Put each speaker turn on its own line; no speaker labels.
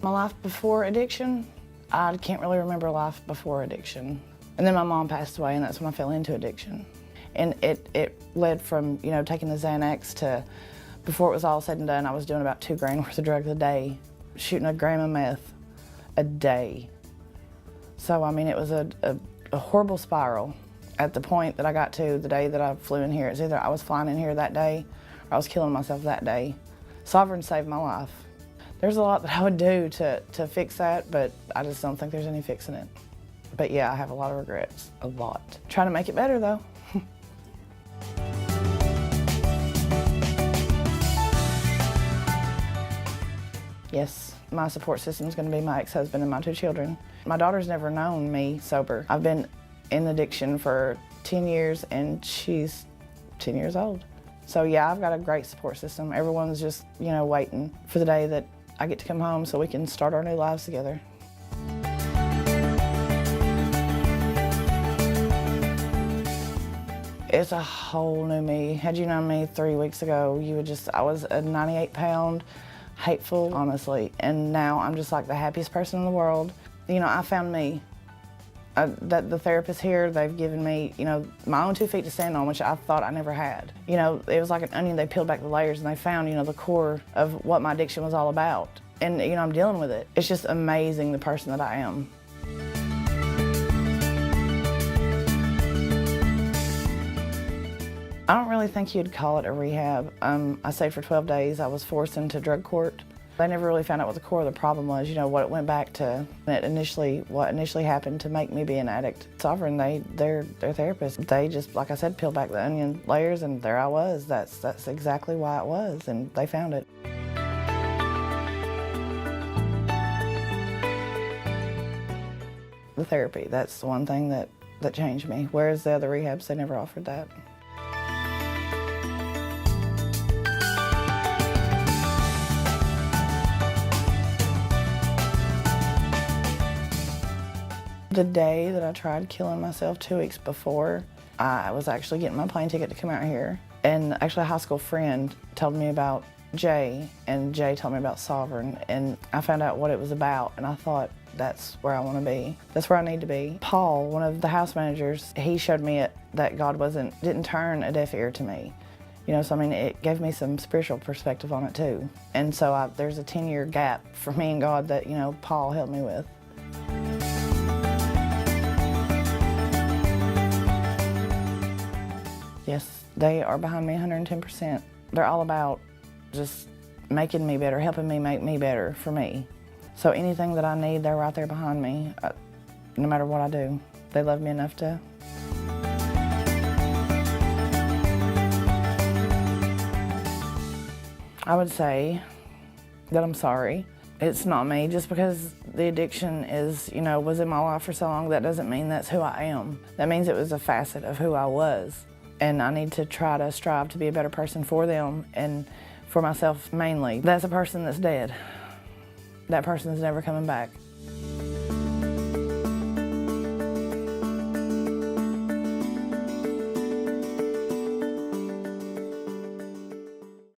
My life before addiction, I can't really remember life before addiction. And then my mom passed away, and that's when I fell into addiction. And it led from, you know, taking the Xanax to, before it was all said and done, I was doing about 2 grand worth of drugs a day, shooting a gram of meth a day. So, I mean, it was a horrible spiral. At the point that I got to the day that I flew in here, it's either I was flying in here that day or I was killing myself that day. Sovereign saved my life. There's a lot that I would do to fix that, but I just don't think there's any fixing it. But yeah, I have a lot of regrets, a lot. Trying to make it better though. Yes, my support system is going to be my ex-husband and my 2 children. My daughter's never known me sober. I've been in addiction for 10 years and she's 10 years old. So yeah, I've got a great support system. Everyone's just, you know, waiting for the day that I get to come home so we can start our new lives together. It's a whole new me. Had you known me 3 weeks ago, you would just, I was a 98-pound, hateful, honestly, and now I'm just like the happiest person in the world. You know, I found me. That the therapists here, they've given me, you know, my own 2 feet to stand on, which I thought I never had. You know, it was like an onion, they peeled back the layers and they found, you know, the core of what my addiction was all about. And, you know, I'm dealing with it. It's just amazing the person that I am. I don't really think you'd call it a rehab. I stayed for 12 days. I was forced into drug court. They never really found out what the core of the problem was, you know, what it went back to. What initially happened to make me be an addict. Sovereign, they're therapists. They just, like I said, peeled back the onion layers and there I was. That's exactly why it was, and they found it. The therapy, that's the one thing that changed me, whereas the other rehabs, they never offered that. The day that I tried killing myself 2 weeks before, I was actually getting my plane ticket to come out here. And actually a high school friend told me about Jay, and Jay told me about Sovereign, and I found out what it was about, and I thought, that's where I want to be. That's where I need to be. Paul, one of the house managers, he showed me that God didn't turn a deaf ear to me. You know, so I mean, it gave me some spiritual perspective on it too. And so there's a 10-year gap for me and God that, you know, Paul helped me with. Yes, they are behind me 110%. They're all about just making me better, helping me make me better for me. So anything that I need, they're right there behind me, no matter what I do. They love me enough to. I would say that I'm sorry. It's not me. Just because the addiction is, you know, was in my life for so long, that doesn't mean that's who I am. That means it was a facet of who I was. And I need to try to strive to be a better person for them and for myself mainly. That's a person that's dead. That person is never coming back.